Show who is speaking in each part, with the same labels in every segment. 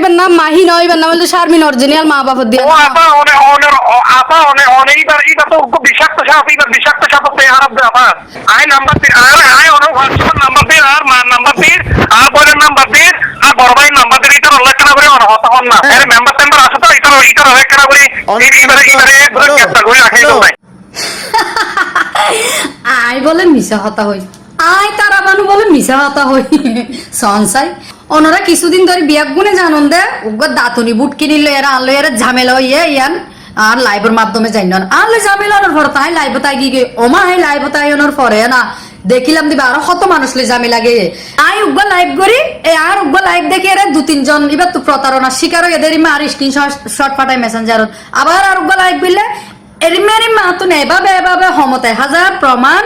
Speaker 1: এবার নাম মাহি নয়, এবার নাম হলো শারমিন অরিজিনাল মা বাবার দিয়ে।
Speaker 2: ও আপা অনেক এটা তো বিষাক্ত সাপ, এটা বিষাক্ত সাপ হারাপ দে আপা। আই নাম্বার দি আর আই অনেক হোয়াটসঅ্যাপ নাম্বার দি আর মার নাম্বার দি আর বড় নাম্বার দি আর বড় ভাই নাম্বার দি এটা উল্লেখ করা করে অন হতা হন না। এর মেম্বার টেম্বার আছে তো এটা উল্লেখ করা করে এটা ক্যাপচার করে রাখি তো ভাই।
Speaker 1: আই বলে মিশা হতা হই, আই তারা বানু বলে মিশা হতা হই সনসাই। ওনারা কিছুদিন ধরে বিয়াক গুনে জানুন দে উগ্র দাঁতনি বুট কিনিল এরা আনলো এরা ঝামেলা হইয়ে ইয়ান আর লাইভের মাধ্যমে যাই না আনলে ঝামেলা ওনার পর তাই লাইভ তাই গিয়ে ওমা হাই লাইভ তাই ওনার পরে না দেখিলাম দিবা আরো কত মানুষ লে ঝামেলা গে আই উগ্র লাইভ করি এ আর উগ্র লাইভ দেখে এরা 2-3 জন এবার তো প্রতারণার শিকার হয়ে এদের আর স্ক্রিনশট পাঠায় মেসেঞ্জারত আবার আর উগ্র লাইভ বিলে এরিমেরি মাতুন এভাবে হমতায় হাজার প্রমাণ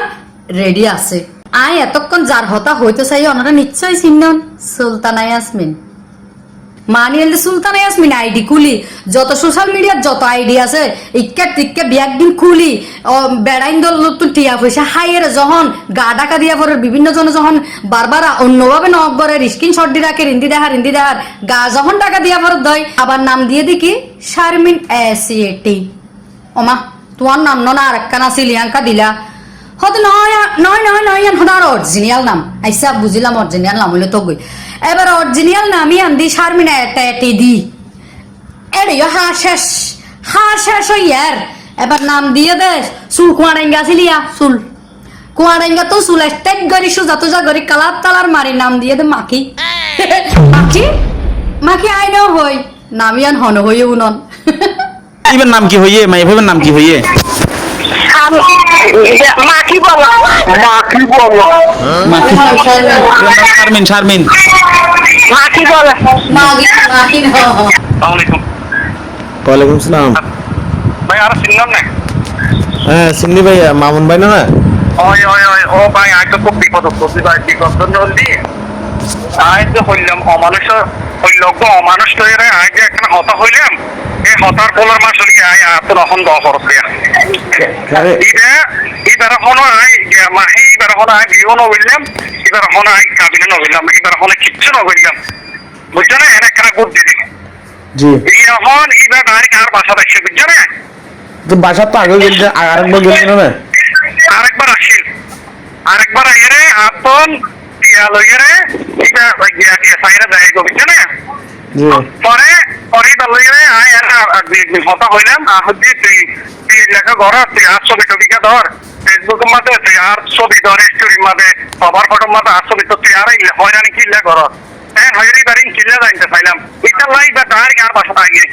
Speaker 1: রেডি আছে। আই এতক্ষণ যার হতা হইতে চাই ওনারা নিশ্চয় চিহ্নন সুলতানা ইয়াসমিন মানিয়েল সুলতানা ইয়াসমিন আইডি খুলি যত সোশ্যাল মিডিয়ার যত আইডি আছে ইক্কা টিক্কা বিয়াকদিন খুলি বেড়াইন দল নতুন টিয়া পয়সা হাইয়ের যখন গা ডাকা দিয়া পরে বিভিন্ন জন যখন বারবার অন্যভাবে নকবরের স্ক্রিনশট দি রাখে রিন্দি দেহার গা যখন টাকা দিয়া পরে দয় আবার নাম দিয়ে দেখি শারমিন এসিএটি ওমা তোমার নাম না আর একটা না সিলিয়াঙ্কা দিলা হয়তো নয় হদার অরিজিনাল নাম আইসা বুঝিলাম অরিজিনাল নাম হইলে তো গই এবার অরিজিনাল নামই আনদি শারমিনা এটি দি এড়িও হা শেষ ইয়ার এবার নাম দিয়ে দে চুল কুয়ারেঙ্গা ছিলিয়া চুল কুয়ারেঙ্গা তো চুল স্টেক গরি সুজা তুজা গরি কালার মারি নাম দিয়ে দে মাখি মাখি আইনো হই নামিয়ান হন হই উনন
Speaker 3: এবার নাম কি হইয়ে মা এভাবে নাম কি হইয়ে
Speaker 2: মাকি বলো
Speaker 3: শারমিন
Speaker 2: মাকি বলো
Speaker 1: মাখি
Speaker 2: আসসালামু
Speaker 3: ওয়ালাইকুম সালাম
Speaker 2: ভাই আর চিনলাম না।
Speaker 3: হ্যাঁ সিন্নি ভাইয়া মামুন ভাই না
Speaker 2: ওই ও ভাই আজ তো খুব বিপদ করছি ভাই বিপদ নদী আজ তো হইলাম অমানুষ তৈরি আজ একটা হতা হইলাম এই হতার ফলের মাসলি আয় আপনার এখন 10 বছর এবার এখন মাহি এবার এখন বিও নইলাম এবার এখন কাবিনে নইলাম এবার এখন কিচ্ছু নইলাম বুঝছো না এরা কেন গুড দিদি
Speaker 3: জি
Speaker 2: এখন এবার ডাইরেক্ট আর বাসা দেখছে বুঝছো না
Speaker 3: তো বাসা তো আগে গেল আরেকবার গেল না
Speaker 2: আরেকবার আইরে আপন টিয়া লইরে এটা সাইরা যায় গো বুঝছো না পরে লইরে আয় হতা হইলাম আহদি তুই লেখা ঘর তুই আর ছবি টবিকা ধর ফেসবুকের মধ্যে তুই আর ছবি ধর স্টোরির মধ্যে সবার ফটোর মধ্যে আর ছবি তো তুই আর হয়রানি কিল্লা ঘর হ্যাঁ হয়রানি বাড়ি কিল্লা জানতে চাইলাম এটা লাই বা তার আর বাসাটা গিয়ে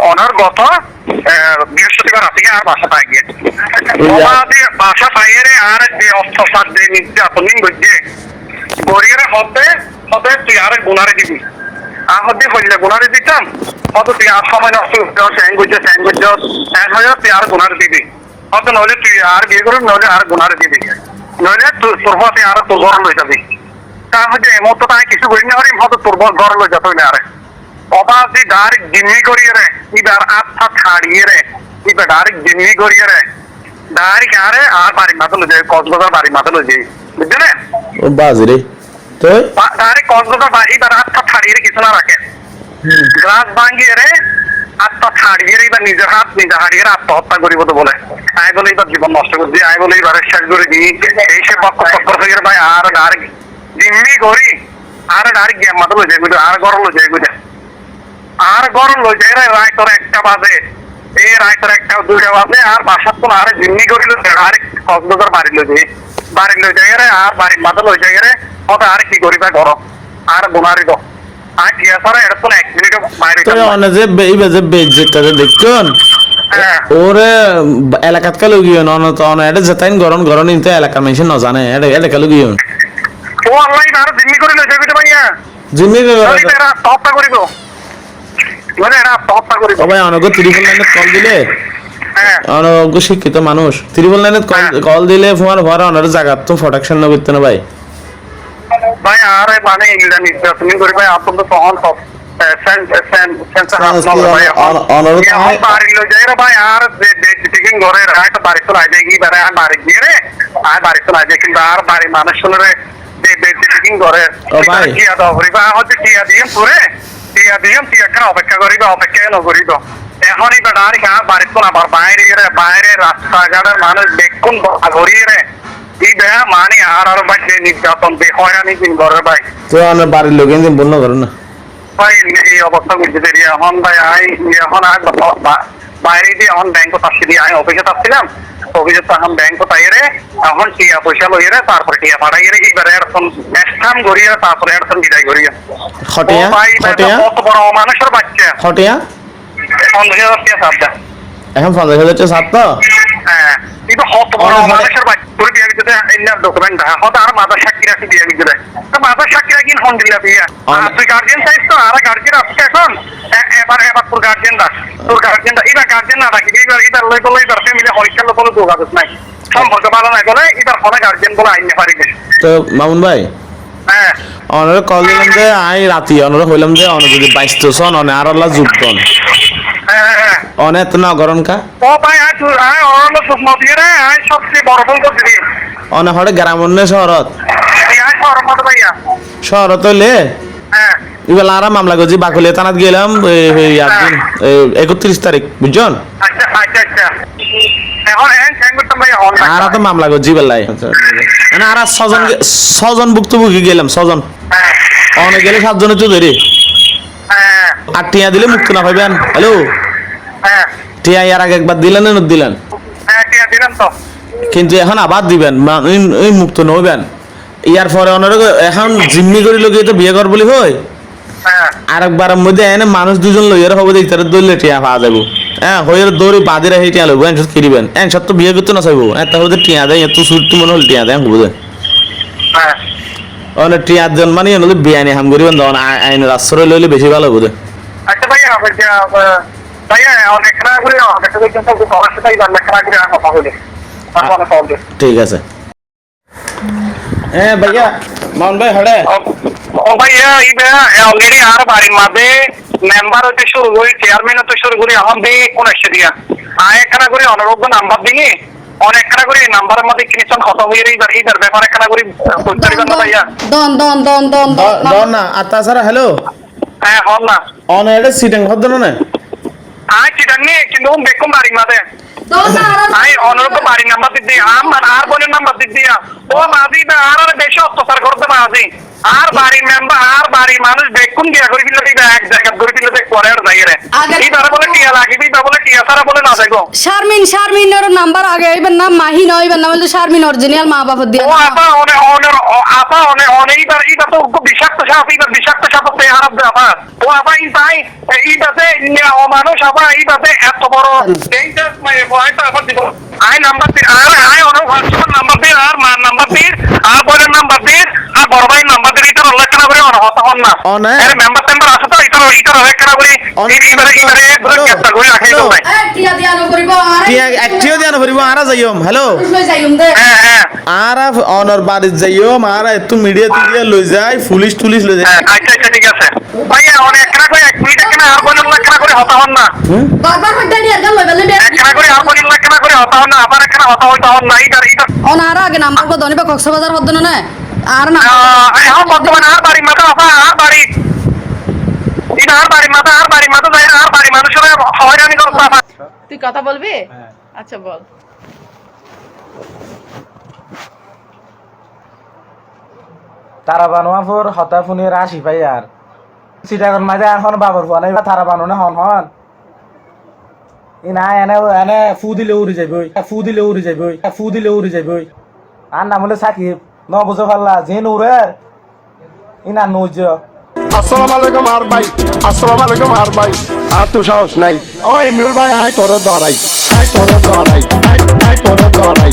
Speaker 2: অনার গত বৃহস্পতিবার আছে আর বাসাটা গিয়ে বাসা পাইয়ে আর যে অস্ত্রসার যে নির্যাতন বুঝছে গড়িয়ে হবে তুই আর গুনারে দিবি আহদি হইলে গুনারে দিতাম হয়তো তুই আর সময় নষ্ট তুই আর গুনারে দিবি হয়তো নইলে তুই আর বিয়ে করবি নইলে আর গুনারে দিবি নইলে তোর তুই আর তোর ঘর লই যাবি তা হচ্ছে এমন তো তাই কিছু করি না পারি হয়তো তোর ঘর লই যেত না আরে অবাধ দি ডাইরেক্ট জিম্মি করিয়ে রে এবার আত্মা ছাড়িয়ে রে এবার ডাইরেক্ট জিম্মি করিয়ে রে ডাইরেক্ট আরে আর বাড়ির মাথা লই যায় কক্সবাজার বাড়ির মাথা লই যাই বুঝছো না
Speaker 3: ও বাজরে তো
Speaker 2: ডাইরেক্ট কক্সবাজার বাড়ি এবার আত্মা ছাড়িয়ে রে কিছু না রাখে গ্লাস ভাঙিয়ে রে আত্মা ছাড়িয়ে রে এবার নিজের হাত নিজে হারিয়ে আত্মহত্যা করিব তো বলে আয় বলে এবার জীবন নষ্ট করে দিই আয় বলে এবার শেষ করে দিই এই সে পক্ষ হয়ে ভাই আর ডাইরেক্ট জিম্মি করি আর ডাইরেক্ট গিয়ে মাথা লই যাই আর গরম লই যাই বুঝে আর গরম লই যাই রে রায় তোর 1টা বাজে এই রায় তোর 1টা 2টা বাজে আর বাসার তো আর জিম্মি করিল ডাইরেক্ট কক্সবাজার বাড়ি লই যাই রে আর বাড়ির মাথা লই যাই রে ওটা আর কি করিবা ঘর আর গুনারি দো আর কি আসারে এটা তো 1 মিনিট বাইরে
Speaker 3: তো অনে যে বেইবে বেজটা দেখছন ওরে এলাকাত কালো গিয়ে না তো অনে এটা যেতাইন গরম ইনতে এলাকার মানুষ না জানে এটা কালো গিয়ে
Speaker 2: ও অনলাইন আর জিম্মি করে লই যাবি তো ভাইয়া
Speaker 3: জিম্মি করে
Speaker 2: এরা হত্যা করিব মানে এরা হত্যা করিব
Speaker 3: ভাই অনগো ত্রিপল লাইনে কল দিলে অনগো শিক্ষিত মানুষ ত্রিপল লাইনে কল দিলে ফোন ভরা অনার জায়গা তো প্রোটেকশন না করতে না ভাই
Speaker 2: আরে মানে এগুলা নির্যাতন করে ভাই আপন তো তখন সব সেন্সার ভাই বাড়ি লই যাই রে ভাই আর টিকিং ঘরে রায় তো বাড়ি তো আই যাই কি বারে আর বাড়ি গিয়ে রে আর বাড়ি তো আই যাই কিন্তু আর বাড়ি মানুষ শুনে বেজিং করে
Speaker 3: ও ভাই।
Speaker 2: টিয়া দাও করিবা হচ্ছে টিয়া দিম পুরে টিয়া দিম টিয়া কেন অপেক্ষা করিবা অপেক্ষা কেন করিব এখন এই বেটার গা বাড়িত কোন আবার বাইরে রাস্তাঘাটের মানুষ দেখুন ঘুরিয়ে রে এই বেহা মানে আর বাচ্চা নির্যাতন হয়রানি দিন করে ভাই
Speaker 3: তো আমার বাড়ির লোক এদিন বন্য করো না
Speaker 2: ভাই এই অবস্থা বুঝতে দেরি এখন ভাই এখন বাইরে দিয়ে এখন ব্যাংকত আসছি দিয়ে আমি অফিসে আসছিলাম অফিসে তো এখন ব্যাংকত আইরে এখন টিয়া পয়সা লইরে তারপরে টিয়া পাঠাইরে এইবারে এরকম স্থান করিয়ে তারপরে এরকম বিদায় করিয়ে
Speaker 3: খটিয়া
Speaker 2: ভাই
Speaker 3: খটিয়া
Speaker 2: কত বড় মানুষের বাচ্চা
Speaker 3: খটিয়া
Speaker 2: 50,000 টাকা সাবদা
Speaker 3: এখন 50,000 টাকা সাত তো
Speaker 2: হ্যাঁ কিন্তু কত বড় মানুষের বাচ্চা করে বিয়ে দিতে ইন্ডিয়ার ডকুমেন্ট হয়তো আর মাদার সাক্ষী রাখি বিয়ে দিতে তো মাদার সাক্ষী রাখি হন দিলা বিয়া তুই গার্জিয়ান চাইছ তো আর গার্জিয়ান আসছে এখন এবার তোর গার্জিয়ান রাখ তোর গার্জিয়ান এবার গার্জিয়ান না রাখি এবার লই বলে এবার ফ্যামিলি হরিকার লোক কোনো যোগাযোগ নাই সম্পর্ক ভালো নাই বলে এবার ফোনে গার্জিয়ান বলে আইনে পারি
Speaker 3: তো মামুন ভাই
Speaker 2: হ্যাঁ
Speaker 3: অনরে কল দিলাম যে আই রাতি অনরে হইলাম যে অন যদি 22 সন অনে আর আল্লাহ যুগতন
Speaker 2: হ্যাঁ
Speaker 3: অনে তো না গরম কা
Speaker 2: ও ভাই আয় অরলো সুমত দিয়ে রে আয় সবচেয়ে বড় ফোন করতে দিই
Speaker 3: অনে হড়ে গ্রাম অন্য শহরত
Speaker 2: আয় সরমত ভাইয়া
Speaker 3: শহরত হইলে
Speaker 2: হ্যাঁ
Speaker 3: ইবেলা আরা মামলা গজি বাকুলিয়া থানাত গেলাম এই একদিন 31 তারিখ বুঝছেন
Speaker 2: আচ্ছা আচ্ছা আচ্ছা এখন হ্যাঁ করতাম ভাইয়া
Speaker 3: আর তো মামলা গজি বেলাই মানে আর ছজন ভুক্তভোগী গেলাম ছজন
Speaker 2: হ্যাঁ
Speaker 3: অনে গেলে 7 জনের তো ধরে
Speaker 2: হ্যাঁ
Speaker 3: আর টিয়া দিলে মুক্ত না পাইবেন হ্যালো
Speaker 2: হ্যাঁ
Speaker 3: টিয়া এর আগে একবার দিলেন না দিলেন
Speaker 2: হ্যাঁ টিয়া দিলাম তো
Speaker 3: কিন্তু এখন আবার দিবেন এই মুক্ত নইবেন ইয়ার পরে অনার এখন জিম্মি করে লোক তো বিয়ে কর বলি হয়
Speaker 2: হ্যাঁ
Speaker 3: আর একবারের মধ্যে এনে মানুষ দুজন লইয়ার হবে দেখতে দৌড়লে টিয়া পাওয়া যাবো হ্যাঁ হইয়ার দৌড়ি বাদে রেখে টিয়া লইব এনসত কিনবেন এনসত তো বিয়ে করতে না চাইবো এত হলে টিয়া দেয় এত সুরটি মনে হল টিয়া দেয় বুঝে
Speaker 2: হ্যাঁ
Speaker 3: অনেক টিয়ার জন মানে এনে বিয়ানি হাম করিবেন তখন আইনের আশ্রয় লইলে বেশি ভালো বুঝে
Speaker 2: আচ্ছা ভাইয়া ভাইয়া অনেক খেলা করে অনেক কিন্তু তোমার সাথে অনেক খেলা করে কথা বলে তারপরে কল দে
Speaker 3: ঠিক আছে হ্যাঁ ভাইয়া মাউন ভাই হড়ে
Speaker 2: ও ভাইয়া ইবে অলরেডি আর বাড়ির মাঝে মেম্বার হতে শুরু করি চেয়ারম্যান হতে শুরু করি এখন দিয়ে কোন এসে দিয়া আয় একখানা করে অনারোগ্য নাম্বার দিয়ে অনেক খানা করে নাম্বারের মধ্যে কিনেছেন খতম হয়ে এইবার ব্যাপারে খানা করে করতে পারবেন না ভাইয়া
Speaker 3: দন না আর তাছাড়া হ্যালো
Speaker 2: হ্যাঁ হল না
Speaker 3: অনে এটা সিটিং হদ না
Speaker 2: আয় চিটার নিয়ে কিন্তু দেখুন বাড়ির মাঝে আয় অনারোগ্য বাড়ির নাম্বার দিক দিয়ে আমার আর বোনের নাম্বার দিক দিয়া ও মাঝি আর বেশি অত্যাচার করতে মাঝি আর বাড়ির মেম্বার আর বাড়ির মানুষ দেখুন দিয়া করে ফেলে দিবে এক জায়গা করে ফেলে দেখ পরে আর যাইরে এই তারা বলে টিয়া লাগিবি বা বলে টিয়া সারা বলে না দেখো
Speaker 1: শারমিনের নাম্বার আগে আইবেন না মাহি না হইবেন না বলে শারমিন অরিজিনাল মা বাবা দিয়ে
Speaker 2: ও আপা অনেকবার এটা তো বিষাক্ত সাপ এটা বিষাক্ত সাপ হারাপ দে আপা ও আপা এইটাতে মানুষ আপা এইটাতে এত বড় ডেঞ্জার ভয়টা আপা দিব আয় নাম্বার দিয়ে আয় অনেক হোয়াটসঅ্যাপ নাম্বার দিয়ে আর মার নাম্বার দিয়ে আর বোনের নাম্বার দিয়ে আর বড় ভাইয়ের নাম্বার দিয়ে এটা উল্লেখ করা করে অনেক হতা হন না এর মেম্বার আছে তো এটা উল্লেখ করা করে এইবারে গ্রেফতার করে রাখাই দাও ভাই
Speaker 1: টিয়া দিয়ানো করিব আর
Speaker 3: টিয়া একটিও দিয়ানো করিব আরা যাইম হ্যালো
Speaker 1: লই যাইম দে
Speaker 2: হ্যাঁ হ্যাঁ
Speaker 3: আরা অনর বাড়ি যাইম আরা এত মিডিয়া তুলিয়া লই যায় পুলিশ লই যায়
Speaker 2: আচ্ছা আচ্ছা ঠিক আছে ভাইয়া অনেক খেলা করে 1 মিনিট এখানে আর বোনের উল্লেখ করা করে হতা হন না
Speaker 1: বারবার হইতা টিয়া গেল লইবেলে দে
Speaker 2: খেলা করে আর বোনের উল্লেখ করা করে হতা হন না আবার এখানে হতা হইতা হন না এইটা
Speaker 1: অনারা আগে নাম্বার কো দনিবা কক্সবাজার হদ না আর না
Speaker 2: এখন বর্তমানে আর বাড়ি মাথা আপা আর বাড়ি এটা আর বাড়ি মাথা যাই আর বাড়ি মানুষের হয়রানি করতে আপা
Speaker 4: তুই কথা বলবি আচ্ছা বল
Speaker 5: তারা বানোয়া ফোর হতা ফুনি রাশি পাই আর সিটাগন মাঝে এখন বাবর ফুয়া নাই তারা বানোনে হন ই না এনে ফু দিলে উড়ি যাইবই আর নাম হলে সাকিব ন বুঝে পারলা যে উড়ে ই না নৌজ
Speaker 6: আসসালামু আলাইকুম আর ভাই আর তো সাহস নাই ও ইমরুল ভাই আয় তোর ধরাই